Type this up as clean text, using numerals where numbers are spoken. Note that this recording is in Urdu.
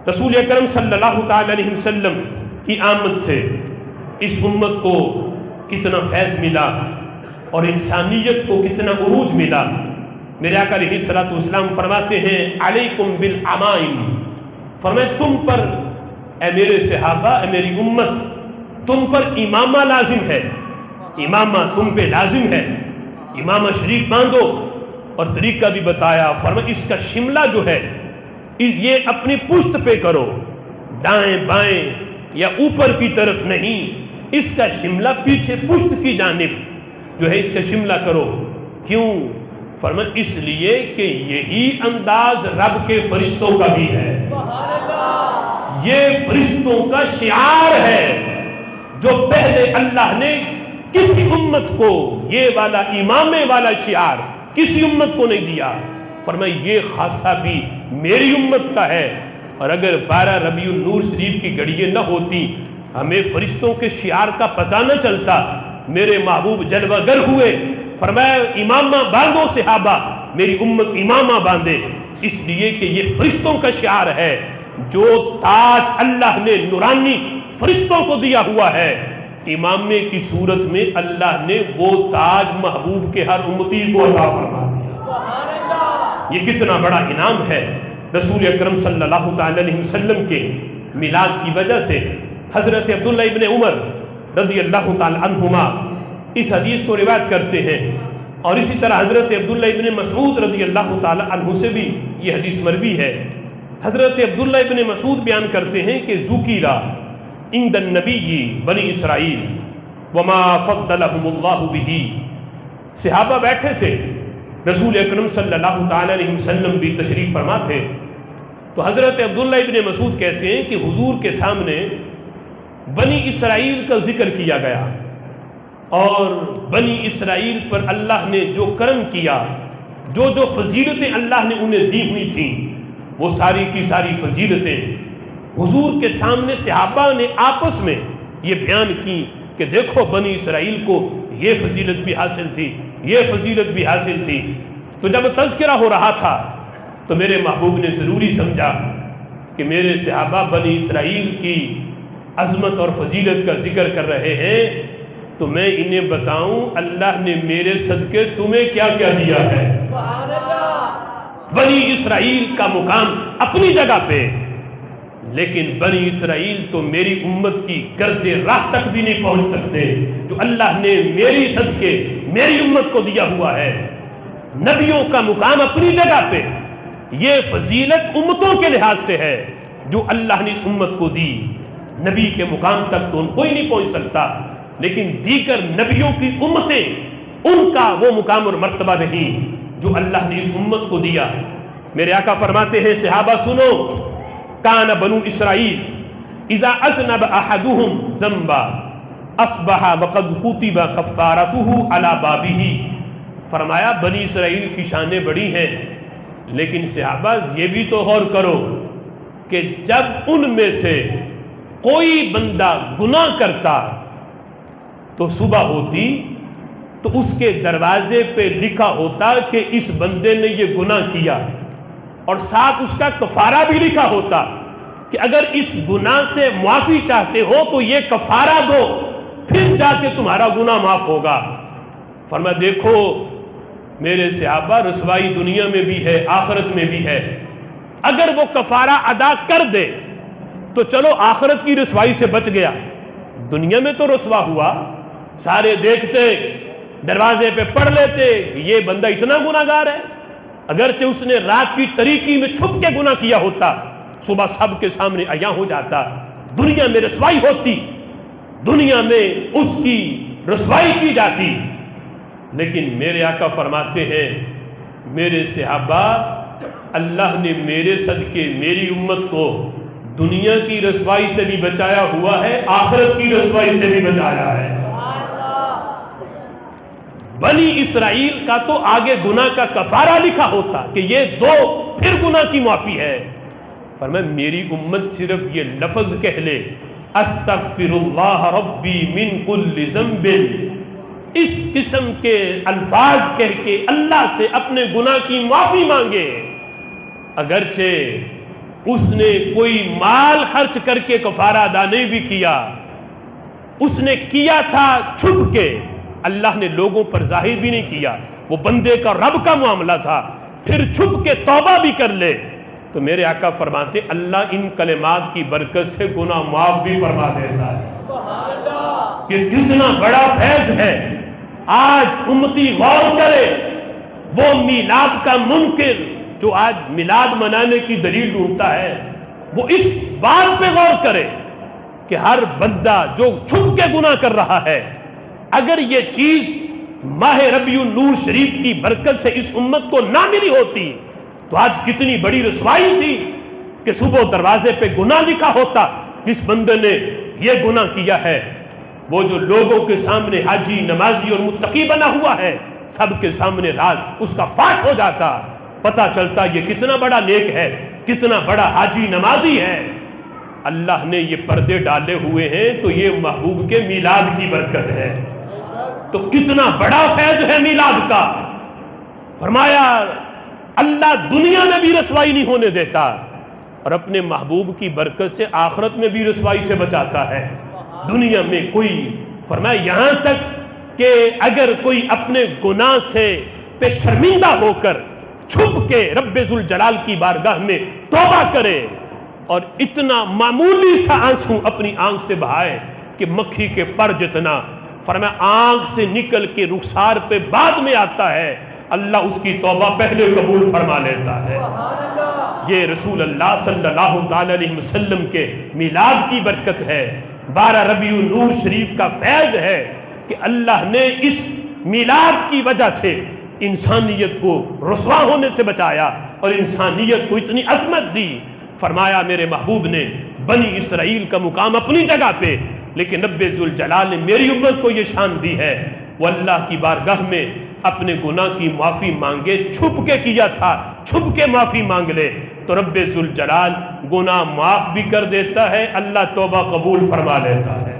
رسول اکرم صلی اللہ تعالی علیہ وسلم کی آمد سے اس امت کو کتنا فیض ملا اور انسانیت کو کتنا عروج ملا۔ میرے آقا علیہ الصلوۃ والسلام فرماتے ہیں علیکم بالعمائم، فرمائے تم پر اے میرے صحابہ، اے میری امت، تم پر امامہ لازم ہے، امامہ تم پہ لازم ہے، امامہ شریف باندھو۔ اور طریقہ بھی بتایا، فرمایا اس کا شملہ جو ہے یہ اپنی پشت پہ کرو، دائیں بائیں یا اوپر کی طرف نہیں، اس کا شملہ پیچھے پشت کی جانب جو ہے اس کا شملہ کرو۔ کیوں؟ فرمایا اس لیے کہ یہی انداز رب کے فرشتوں کا بھی ہے، یہ فرشتوں کا شعار ہے جو پہلے اللہ نے کسی امت کو یہ والا امامے والا شعار کسی امت کو نہیں دیا۔ فرمایا یہ خاصہ بھی میری امت کا ہے، اور اگر 12 ربیع النور شریف کی گھڑییں نہ ہوتی، ہمیں فرشتوں کے شعار کا پتہ نہ چلتا۔ میرے محبوب جلوہ گر ہوئے، فرمایا امامہ باندھو صحابہ، میری امت امامہ باندھے، اس لیے کہ یہ فرشتوں کا شعار ہے۔ جو تاج اللہ نے نورانی فرشتوں کو دیا ہوا ہے، امامے کی صورت میں اللہ نے وہ تاج محبوب کے ہر امتی کو عطا فرما دیا۔ یہ کتنا بڑا انعام ہے۔ رسول اکرم صلی اللہ تعالی علیہ وسلم کے میلاد کی وجہ سے حضرت عبداللہ ابن عمر رضی اللہ تعالی عنہما اس حدیث کو روایت کرتے ہیں، اور اسی طرح حضرت عبداللہ ابن مسعود رضی اللہ تعالی عنہ سے بھی یہ حدیث مروی ہے۔ حضرت عبداللہ ابن مسعود بیان کرتے ہیں کہ ذکر عند النبی بنی اسرائیل وما فضلهم اللہ بہ، صحابہ بیٹھے تھے، رسول اکرم صلی اللہ تعالی علیہ وسلم بھی تشریف فرما تھے، تو حضرت عبداللہ ابن مسعود کہتے ہیں کہ حضور کے سامنے بنی اسرائیل کا ذکر کیا گیا، اور بنی اسرائیل پر اللہ نے جو کرم کیا، جو جو فضیلتیں اللہ نے انہیں دی ہوئی تھیں، وہ ساری کی ساری فضیلتیں حضور کے سامنے صحابہ نے آپس میں یہ بیان کی کہ دیکھو بنی اسرائیل کو یہ فضیلت بھی حاصل تھی، یہ فضیلت بھی حاصل تھی۔ تو جب تذکرہ ہو رہا تھا تو میرے محبوب نے ضروری سمجھا کہ میرے صحابہ بنی اسرائیل کی عظمت اور فضیلت کا ذکر کر رہے ہیں، تو میں انہیں بتاؤں اللہ نے میرے صدقے تمہیں کیا کیا دیا ہے۔ بنی اسرائیل کا مقام اپنی جگہ پہ، لیکن بنی اسرائیل تو میری امت کی گرد راہ تک بھی نہیں پہنچ سکتے جو اللہ نے میری صدقے میری امت کو دیا ہوا ہے۔ نبیوں کا مقام اپنی جگہ پہ، یہ فضیلت امتوں کے لحاظ سے ہے جو اللہ نے اس امت کو دی، نبی کے مقام تک تو کوئی نہیں پہنچ سکتا، لیکن دیگر نبیوں کی امتیں ان کا وہ مقام اور مرتبہ نہیں جو اللہ نے اس امت کو دیا۔ میرے آقا فرماتے ہیں صحابہ سنو، کان بنو اسرائیل اذا اذنب احدهم ذنبا اصبح وقد كتب کفارته علی بابہ، فرمایا بنی اسرائیل کی شانیں بڑی ہیں، لیکن صحابہ یہ بھی تو غور کرو کہ جب ان میں سے کوئی بندہ گناہ کرتا تو صبح ہوتی تو اس کے دروازے پہ لکھا ہوتا کہ اس بندے نے یہ گناہ کیا، اور ساتھ اس کا کفارہ بھی لکھا ہوتا کہ اگر اس گناہ سے معافی چاہتے ہو تو یہ کفارہ دو، پھر جا کے تمہارا گناہ معاف ہوگا۔ فرمایا دیکھو میرے صحابہ، رسوائی دنیا میں بھی ہے آخرت میں بھی ہے، اگر وہ کفارہ ادا کر دے تو چلو آخرت کی رسوائی سے بچ گیا، دنیا میں تو رسوا ہوا، سارے دیکھتے دروازے پہ پڑھ لیتے یہ بندہ اتنا گناہ گار ہے، اگرچہ اس نے رات کی تاریکی میں چھپ کے گناہ کیا ہوتا، صبح سب کے سامنے عیاں ہو جاتا، دنیا میں رسوائی ہوتی، دنیا میں اس کی رسوائی کی جاتی۔ لیکن میرے آقا فرماتے ہیں میرے صحابہ، اللہ نے میرے صدقے میری امت کو دنیا کی رسوائی سے بھی بچایا ہوا ہے، آخرت کی رسوائی سے بھی بچایا ہے۔ بنی اسرائیل کا تو آگے گناہ کا کفارہ لکھا ہوتا کہ یہ دو پھر گناہ کی معافی ہے، فرمایا میری امت صرف یہ لفظ کہہ لے استغفر اللہ ربی من کل ذنب، اس قسم کے الفاظ کہہ کے اللہ سے اپنے گناہ کی معافی مانگے، اگرچہ اس نے کوئی مال خرچ کر کے کفارہ ادا نہیں بھی کیا، اس نے کیا تھا چھپ کے، اللہ نے لوگوں پر ظاہر بھی نہیں کیا، وہ بندے کا رب کا معاملہ تھا، پھر چھپ کے توبہ بھی کر لے تو میرے آقا فرماتے اللہ ان کلمات کی برکت سے گناہ معاف بھی فرما دیتا ہے۔ یہ کتنا بڑا فیض ہے۔ آج امتی غور کرے، وہ میلاد کا منکر جو آج میلاد منانے کی دلیل ڈھونڈتا ہے، وہ اس بات پہ غور کرے کہ ہر بندہ جو چھپ کے گناہ کر رہا ہے، اگر یہ چیز ماہ ربیع النور شریف کی برکت سے اس امت کو نہ ملی ہوتی تو آج کتنی بڑی رسوائی تھی کہ صبح دروازے پہ گناہ لکھا ہوتا، اس بندے نے یہ گناہ کیا ہے۔ وہ جو لوگوں کے سامنے حاجی نمازی اور متقی بنا ہوا ہے، سب کے سامنے راز اس کا فاش ہو جاتا، پتہ چلتا یہ کتنا بڑا نیک ہے، کتنا بڑا حاجی نمازی ہے۔ اللہ نے یہ پردے ڈالے ہوئے ہیں تو یہ محبوب کے میلاد کی برکت ہے، تو کتنا بڑا فیض ہے میلاد کا۔ فرمایا اللہ دنیا میں بھی رسوائی نہیں ہونے دیتا اور اپنے محبوب کی برکت سے آخرت میں بھی رسوائی سے بچاتا ہے۔ دنیا میں کوئی، فرمایا یہاں تک کہ اگر کوئی اپنے گناہ سے پہ شرمندہ ہو کر چھپ کے رب ذوالجلال کی بارگاہ میں توبہ کرے اور اتنا معمولی سا آنسو اپنی آنکھ سے بہائے کہ مکھی کے پر جتنا، فرمایا آنکھ سے نکل کے رخسار پہ بعد میں آتا ہے، اللہ اس کی توبہ پہلے قبول فرما لیتا ہے۔ یہ رسول اللہ صلی اللہ تعالی علیہ وسلم کے میلاد کی برکت ہے، 12 ربیع النور شریف کا فیض ہے کہ اللہ نے اس میلاد کی وجہ سے انسانیت کو رسوا ہونے سے بچایا اور انسانیت کو اتنی عظمت دی۔ فرمایا میرے محبوب نے بنی اسرائیل کا مقام اپنی جگہ پہ، لیکن رب ذوالجلال نے میری امت کو یہ شان دی ہے وہ اللہ کی بارگاہ میں اپنے گناہ کی معافی مانگے، چھپ کے کیا تھا چھپ کے معافی مانگ لے تو رب ذوالجلال گناہ معاف بھی کر دیتا ہے، اللہ توبہ قبول فرما لیتا ہے۔